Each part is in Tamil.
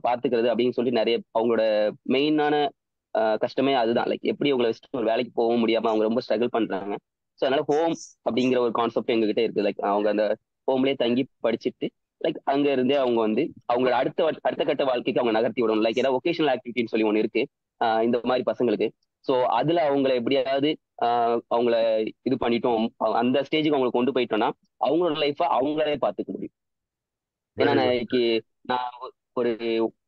பாத்துக்கிறது அப்படின்னு சொல்லி நிறைய அவங்களோட மெயினான கஷ்டமே அதுதான். லைக் எப்படி உங்களை வச்சுட்டு ஒரு வேலைக்கு போகவும் முடியாம அவங்க ரொம்ப ஸ்ட்ரகிள் பண்றாங்க. ஸோ அதனால ஹோம் அப்படிங்கிற ஒரு கான்செப்ட் எங்ககிட்ட இருக்கு. லைக் அவங்க அந்த ஹோம்லயே தங்கி படிச்சுட்டு லைக் அங்க இருந்தே அவங்க வந்து அவங்களோட அடுத்த கட்ட வாழ்க்கைக்கு அவங்க நகர்த்தி விடணும். லைக் ஏதாவது ஒகேஷனல் ஆக்டிவிட்டின்னு சொல்லி ஒன்று இருக்கு இந்த மாதிரி பசங்களுக்கு. ஸோ அதுல அவங்கள எப்படியாவது அவங்கள இது பண்ணிட்டோம், அந்த ஸ்டேஜுக்கு அவங்களை கொண்டு போயிட்டோம்னா அவங்களோட லைஃப்பை அவங்களே பார்த்துக்க முடியும். ஏன்னா வெரி நான் குட். இன்னைக்கு நான் ஒரு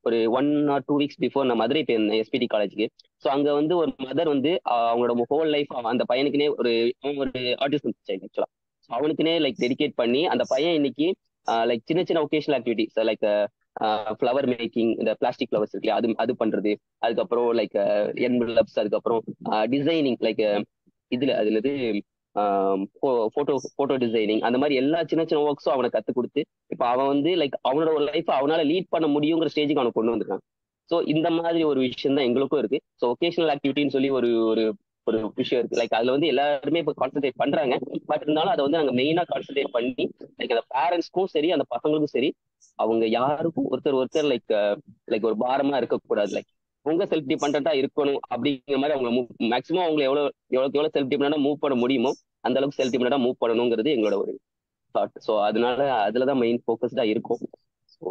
ஒரு 1 or 2 weeks பிஃபோர் நான் மதுரை போயிருந்தேன் எஸ்பிடி காலேஜுக்கு. ஸோ அங்க வந்து ஒரு மதர் வந்து அவங்களோட ஹோல் லைஃப் அந்த பையனுக்குனே அவன் ஒரு ஆர்டிசம் சைல்டு ஆக்சுவலா. ஸோ அவனுக்குனே லைக் டெடிகேட் பண்ணி அந்த பையன் இன்னைக்கு லைக் சின்ன சின்ன vocational activities like flower making, இந்த பிளாஸ்டிக் ஃப்ளவர்ஸ் இருக்கு அது அது பண்றது, அதுக்கப்புறம் லைக் என்வலப்ஸ், அதுக்கப்புறம் டிசைனிங் லைக் அதுல இது போட்டோ டிசைனிங், அந்த மாதிரி எல்லா சின்ன சின்ன ஒர்க்ஸும் அவனை கத்து கொடுத்து இப்ப அவன் வந்து லைக் அவனோட ஒரு லைஃப் அவனால லீட் பண்ண முடியுங்கிற ஸ்டேஜுக்கு அவனை கொண்டு வந்திருக்கான். ஸோ இந்த மாதிரி ஒரு விஷயம் தான் எங்களுக்கும் இருக்கு. ஸோ ஒகேஷனல் ஆக்டிவிட்டின்னு சொல்லி ஒரு ஒரு ஒரு விஷயம் இருக்கு. லைக் அதுல வந்து எல்லாருமே இப்போ கான்சென்ட்ரேட் பண்றாங்க. பட் இருந்தாலும் அதை வந்து நாங்க மெயினா கான்சென்ட்ரேட் பண்ணி லைக் அந்த பேரண்ட்ஸ்க்கும் சரி அந்த பசங்களுக்கும் சரி அவங்க யாருக்கும் ஒருத்தர் லைக் லைக் ஒரு பாரமா இருக்கக்கூடாது. லைக் உங்க செல்ஃப் டிபெண்டா இருக்கணும் அப்படிங்கிற மாதிரி அவங்க மேக்ஸிமம் அவங்க எவ்வளவு செல்ஃப் டிபெண்டா மூவ் பண்ண முடியுமோ அந்த அளவுக்கு செல்ஃப் டிபெண்டா மூவ் பண்ணணுங்கிறது எங்களோட ஒரு தாட். ஸோ அதனால அதுலதான் மெயின் ஃபோக்கஸ்டா இருக்கும். ஸோ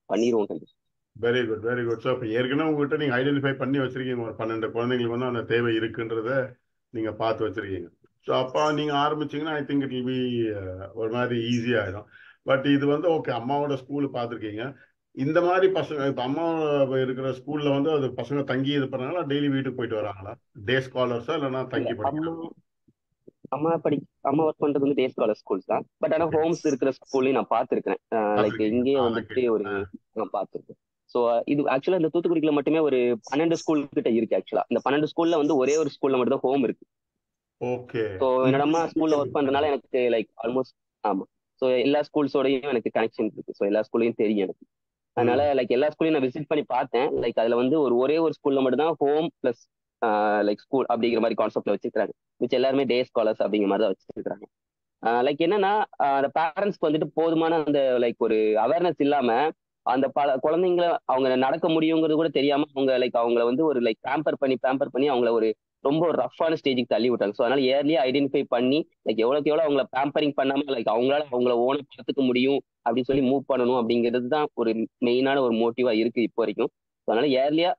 பண்ணிடுவோம் கண்டிப்பா. Very good, very good. So இப்போ ஏற்கனவே உங்ககிட்ட நீங்கள் ஐடென்டிஃபை பண்ணி வச்சிருக்கீங்க, ஒரு 12 குழந்தைங்களுக்கு வந்து அந்த தேவை இருக்குன்றத நீங்கள் பார்த்து வச்சிருக்கீங்க. ஸோ அப்போ நீங்கள் ஆரம்பிச்சீங்கன்னா I think it will be ஒரு மாதிரி ஈஸியாகிடும். பட் இது வந்து ஓகே, அம்மாவோட ஸ்கூல் பார்த்துருக்கீங்க. இந்த மாதிரி பசங்க இப்போ அம்மா இருக்கிற ஸ்கூலில் வந்து அது பசங்க தங்கி இது பண்ணாங்களா, டெய்லி வீட்டுக்கு போயிட்டு வராங்களா? டே ஸ்காலர்ஸா இல்லைன்னா இல்ல தங்கி அம்மா படிக்கிறாங்க? அம்மா படி அம்மா ஒர்க் பண்றது வந்து டே ஸ்காலர் ஸ்கூல்ஸ் தான். பட் ஆனா ஓகே, ஹோம்ஸ் இருக்கிற ஸ்கூல்லையும் நான் பார்த்துருக்கேன். லைக் பார்த்துருக்கீங்க. இங்கேயே அதான் வந்துட்டு ஒரு கேட்குறேன். நான் பார்த்துருக்கேன். ஸோ இது ஆக்சுவலா இந்த தூத்துக்குடிக்குள்ள மட்டுமே ஒரு 12 ஸ்கூல் கிட்ட இருக்கு. ஆக்சுவலா இந்த 12 ஸ்கூல்ல வந்து ஒரே ஒரு ஸ்கூல்ல மட்டும் தான் ஹோம் இருக்கு. ஓகே. ஸோ என்னோட அம்மா ஸ்கூல்ல ஒர்க் பண்றதுனால எனக்கு லைக் ஆல்மோஸ்ட் ஆமா. ஸோ எல்லா ஸ்கூல்ஸோடையும் எனக்கு கனெக்ஷன் இருக்கு. ஸோ எல்லா ஸ்கூல்லையும் தெரியும் எனக்கு. அதனால ம். லைக் எல்லா ஸ்கூலையும் நான் விசிட் பண்ணி பார்த்தேன். லைக் அதுல வந்து ஒரே ஒரு ஸ்கூல்ல மட்டும் தான் ஹோம் பிளஸ் லைக் ஸ்கூல் அப்படிங்கிற மாதிரி கான்செப்ட்ல வச்சிருக்காங்க. மிச்சம் எல்லாருமே டே ஸ்காலர்ஸ் அப்படிங்கிற மாதிரி தான் வச்சிருக்காங்க. லைக் என்னன்னா அந்த பேரண்ட்ஸ்க்கு வந்துட்டு போதுமான அந்த லைக் ஒரு அவேர்னஸ் இல்லாம அந்த குழந்தைங்களை அவங்க நடக்க முடியுங்கிறது கூட தெரியாம அவங்க லைக் அவங்கள வந்து ஒரு லைக் பேம்பர் பண்ணி அவங்கள ஒரு ரொம்ப ஒரு ரஃப்பான ஸ்டேஜுக்கு தள்ளி விட்டாங்க. ஸோ அதனால ஏர்லியா ஐடென்டிஃபை பண்ணி லைக் எவ்வளோக்கு எவ்வளோ அவங்கள பேம்பரிங் பண்ணாம லைக் அவங்களால அவங்கள ஓன பார்த்துக்க முடியும் அப்படின்னு சொல்லி மூவ் பண்ணணும் அப்படிங்கிறது தான் ஒரு மெயினான ஒரு மோட்டிவா இருக்கு இப்போ வரைக்கும். So அதனால ஏர்லியா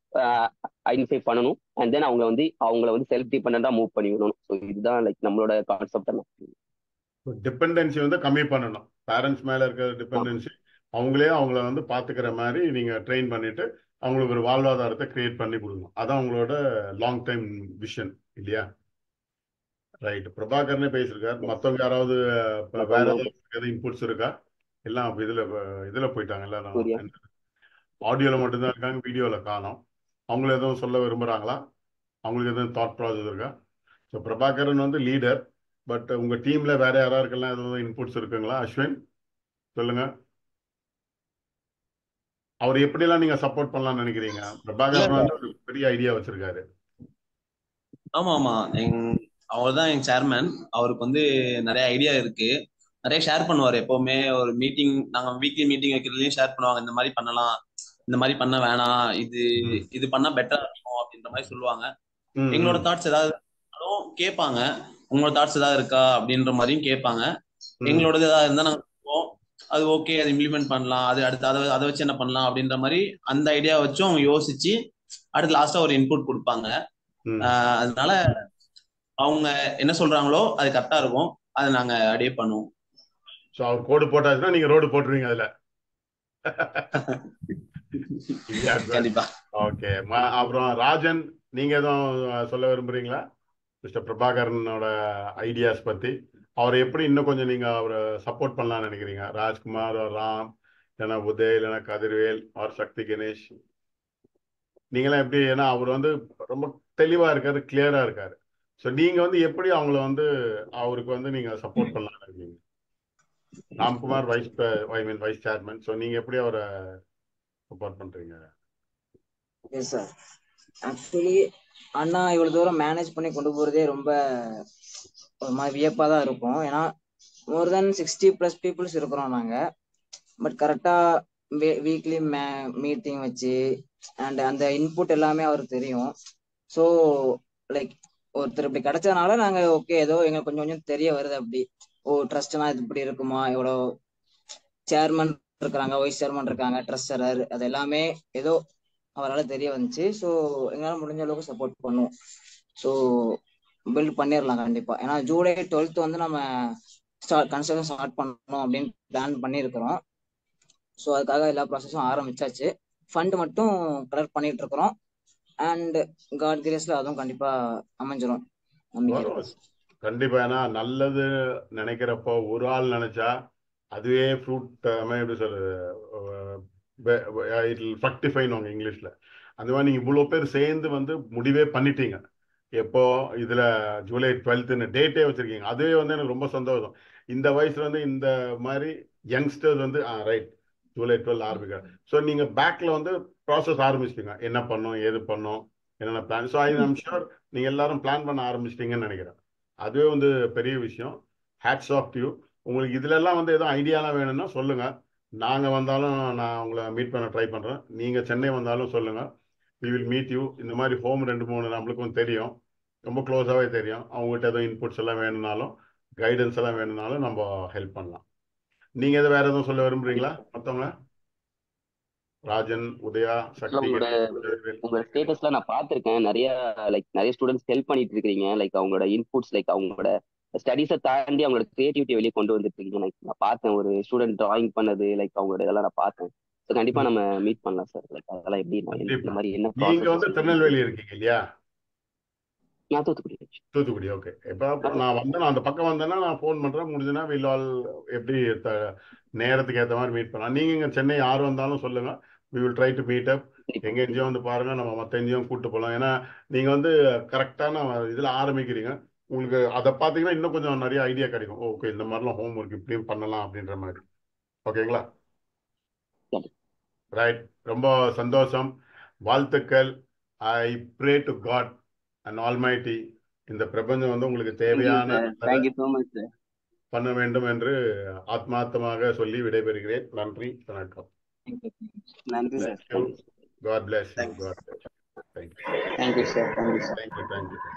ஐடென்டிஃபை பண்ணணும் அண்ட் தென் அவங்கள வந்து செல்ஃப் டிபெண்டா மூவ் பண்ணி விடணும். ஸோ இதுதான் லைக் நம்மளோட கான்செப்ட். டிபெண்டன்சி வந்து கம்மி பண்ணணும். பேரண்ட்ஸ் மேல இருக்கிற டிபெண்டன்சி அவங்களே அவங்கள வந்து பாத்துக்கிற மாதிரி நீங்க ட்ரெயின் பண்ணிட்டு அவங்களுக்கு ஒரு வாழ்வாதாரத்தை கிரியேட் பண்ணி கொடுக்கணும். அதான் உங்களோட லாங் டைம் விஷன் இல்லையா? ரைட். பிரபாகரனே பேசியிருக்காரு. மற்றவங்க யாராவது வேற மற்றவங்க ஏதாவது இன்புட்ஸ் இருக்கா? எல்லாம் இதுல போயிட்டாங்க எல்லாரும். சூர்யா ஆடியோல மட்டும்தான் இருக்காங்க, வீடியோல காணோம். அவங்கள எதுவும் சொல்ல விரும்புறாங்களா? அவங்களுக்கு எதுவும் தாட் ப்ராசஸ் இருக்கா? ஸோ பிரபாகரன் வந்து லீடர். பட் உங்க டீம்ல வேற யாராருக்கெல்லாம் எதுவும் இன்புட்ஸ் இருக்குங்களா? அஸ்வின் சொல்லுங்க. அவர் எப்படிலாம் நீங்க சப்போர்ட் பண்ணலாம்னு நினைக்கிறீங்க? இல்ல பிரபாகரன் வந்து ஒரு பெரிய ஐடியா வச்சிருக்காரு. ஆமா ஆமா அவர் தான் எங்க சேர்மேன். அவருக்கு வந்து நிறைய ஐடியா இருக்கு, நிறைய ஷேர் பண்ணுவார். எப்பவுமே ஒரு மீட்டிங், நாங்க வீக்லி மீட்டிங் வைக்கிறதுலயும் ஷேர் பண்ணுவாங்க. இந்த மாதிரி பண்ணலாம், இந்த மாதிரி பண்ண வேணாம், இது ம். இது பண்ணா பெட்டரா இருக்கும் அப்படின்ற மாதிரி சொல்லுவாங்க. ம், எங்களோட ம், தாட்ஸ் ஏதாவது கேட்பாங்க. உங்களோட தாட்ஸ் ஏதாவது இருக்கா அப்படின்ற மாதிரியும் கேட்பாங்க. ம். எங்களோடது ஏதாவது இருந்தா நாங்க சொல்லுவோம். அது ஓகே, அது இம்ப்ளிமெண்ட் பண்ணலாம், அது அடுத்து அதை வச்சு என்ன பண்ணலாம் அப்படின்ற மாதிரி அந்த ஐடியா வச்சு அவங்க யோசிச்சு அடுத்து லாஸ்டா ஒரு இன்புட் கொடுப்பாங்க. ம். அதனால அவங்க என்ன சொல்றாங்களோ அது கரெக்டா இருக்கும், அதை நாங்க அப்படியே பண்ணுவோம். ஸோ அவர் கோடு போட்டாச்சுன்னா நீங்க ரோடு போட்டுருவீங்க அதுல. இல்லையா சார்? கண்டிப்பா. ஓகே. அப்புறம் ராஜன், நீங்க எதுவும் சொல்ல விரும்புறீங்களா மிஸ்டர் பிரபாகரனோட ஐடியாஸ் பத்தி? அவரை எப்படி இன்னும் கொஞ்சம் நீங்க அவரை சப்போர்ட் பண்ணலாம்னு நினைக்கிறீங்க? ராஜ்குமார் or ராம், இல்லைன்னா உதய், இல்லைன்னா கதிர்வேல் ஆர் சக்தி கணேஷ், நீங்களாம் எப்படி? ஏன்னா அவர் வந்து ரொம்ப தெளிவா இருக்காரு, கிளியரா இருக்காரு. ஸோ நீங்க வந்து எப்படி அவங்கள வந்து அவருக்கு வந்து நீங்க சப்போர்ட் பண்ணலாம்னு இருக்கீங்க? Ramkumar vice chairman. ஸோ நீங்க எப்படி அவரை சப்போர்ட் பண்றீங்க? Yes sir. ஆக்சுவலி அண்ணா இவ்வளவு தூரம் மேனேஜ் பண்ணி கொண்டு போறதே ரொம்ப ஒரு மாதிரி வியப்பா தான் இருக்கும். ஏன்னா மோர் தென் 60+ பீப்புள்ஸ் இருக்கிறோம் நாங்க. பட் கரெக்டா வீக்லி மீட்டிங் வச்சு அண்ட் அந்த இன்புட் எல்லாமே அவருக்கு தெரியும். ஸோ லைக் ஒருத்தர் இப்படி கிடைச்சதுனால நாங்க ஓகே ஏதோ எங்களுக்கு கொஞ்சம் கொஞ்சம் தெரிய வருது. அப்படி ட்ரஸ்ட்னா இது இப்படி இருக்குமா, எவ்வளோ சேர்மன் இருக்கிறாங்க, வைஸ் சேர்மன் இருக்காங்க, ட்ரெஸரர், அது எல்லாமே ஏதோ அவரால் தெரிய வந்துச்சு. ஸோ எங்களால் முடிஞ்ச அளவுக்கு சப்போர்ட் பண்ணுவோம். ஸோ பில்ட் பண்ணிடலாம் கண்டிப்பா. ஏன்னா ஜூலை 12th வந்து நம்ம கன்ஸ்ட்ரக்ஷன் ஸ்டார்ட் பண்ணணும் அப்படின்னு பிளான் பண்ணியிருக்கிறோம். ஸோ அதுக்காக எல்லா ப்ராசஸும் ஆரம்பிச்சாச்சு. ஃபண்ட் மட்டும் கலெக்ட் பண்ணிட்டு இருக்கிறோம். அண்ட் காட் கிரேஸ்ல அதுவும் கண்டிப்பா அமைஞ்சிரும் நம்பிக்கை இருக்கு. கண்டிப்பா. ஏன்னா நல்லது நினைக்கிறப்போ ஒரு ஆள் நினைச்சா அதுவே ஃப்ரூட் எப்படி சொல்றது, ஃப்ரக்டிஃபைன்னு இங்கிலீஷ்ல. அந்த மாதிரி நீங்க இவ்வளவு பேர் சேர்ந்து வந்து முடிவே பண்ணிட்டீங்க. எப்போ இதுல ஜூலை 12th டேட்டே வச்சிருக்கீங்க. அதுவே வந்து எனக்கு ரொம்ப சந்தோஷம். இந்த வயசுல வந்து இந்த மாதிரி யங்ஸ்டர்ஸ் வந்து ரைட் ஜூலை 12 ஆரம்பிக்கிறாங்க. ஸோ நீங்க பேக்ல வந்து ப்ராசஸ் ஆரம்பிச்சிட்டீங்க, என்ன பண்ணோம் ஏது பண்ணோம் என்னென்ன பிளான். ஸோ ஐம் ஷூர் நீங்க எல்லாரும் பிளான் பண்ண ஆரம்பிச்சிட்டீங்கன்னு நினைக்கிறேன். அதுவே வந்து பெரிய விஷயம். Hats off you. உங்களுக்கு இதுல எல்லாம் வந்து எதுவும் ஐடியாலாம் வேணும்னா சொல்லுங்க. நாங்க வந்தாலும் நான் உங்களை மீட் பண்ண ட்ரை பண்றேன். நீங்க சென்னை வந்தாலும் சொல்லுங்க. We will meet you. இந்த மாதிரி ஹோம் 2-3 நம்மளுக்கும் தெரியும், ரொம்ப க்ளோஸாகவே தெரியும். அவங்ககிட்ட எதுவும் இன்புட்ஸ் எல்லாம் வேணும்னாலும் கைடன்ஸ் எல்லாம் வேணும்னாலும் நம்ம ஹெல்ப் பண்ணலாம். நீங்க எதுவும் வேற எதுவும் சொல்ல விரும்புறீங்களா மற்றவங்க? ராஜன், உதயா, சக்தி, உங்களோட ஸ்டேட்டஸ்ல நான் பார்த்திருக்கேன். நிறைய ஸ்டூடெண்ட்ஸ் ஹெல்ப் பண்ணிட்டு இருக்கீங்க. லைக் அவங்களோட இன்புட்ஸ், லைக் அவங்களோட ஸ்டடீஸை தாண்டி அவங்களோட கிரியேட்டிவிட்டி வெளியே கொண்டு வந்துட்டு இருக்கீங்க. லைக் நான் பார்த்தேன் ஒரு ஸ்டூடெண்ட் டிராயிங் பண்ணது, லைக் அவங்களோட இதெல்லாம் நான் பார்த்தேன். ஸோ கண்டிப்பா நம்ம மீட் பண்ணலாம் சார். லைக் அதெல்லாம் எப்படி இந்த மாதிரி என்ன நீங்க வந்து ப்ராசஸ். திருநெல்வேலி இருக்கீங்க இல்லையா? நான் தூத்துக்குடி. தூத்துக்குடி. ஓகே. இப்போ நான் வந்தேன், அந்த பக்கம் வந்தேன்னா நான் ஃபோன் பண்றேன். முடிஞ்சுன்னா வில் ஆல் எப்படி நேரத்துக்கு ஏற்ற மாதிரி மீட் பண்ணலாம். நீங்க இங்க சென்னை யார் வந்தாலும் சொல்லுங்க. We will try to meet up. எங்க என்ஜிஓ வந்து பாருங்க, நம்ம மற்ற என்ஜிஓ கூட்டு போகலாம். ஏன்னா நீங்க வந்து கரெக்டான இதுல ஆரம்பிக்கிறீங்க. உங்களுக்கு அதை பார்த்தீங்கன்னா இன்னும் கொஞ்சம் நிறைய ஐடியா கிடைக்கும். ஓகே இந்த மாதிரிலாம் ஹோம் ஒர்க் இப்படியும் பண்ணலாம் அப்படின்ற மாதிரி. ஓகேங்களா? ரைட். ரொம்ப சந்தோஷம். வாழ்த்துக்கள். I pray to God and almighty இந்த பிரபஞ்சம் வந்து உங்களுக்கு தேவையான பண்ண வேண்டும் என்று ஆத்மார்த்தமாக சொல்லி விடைபெறுகிறேன். நன்றி, வணக்கம். நன்றி sir. God bless you. God bless you. Thank you. Thank you sir. Thank you.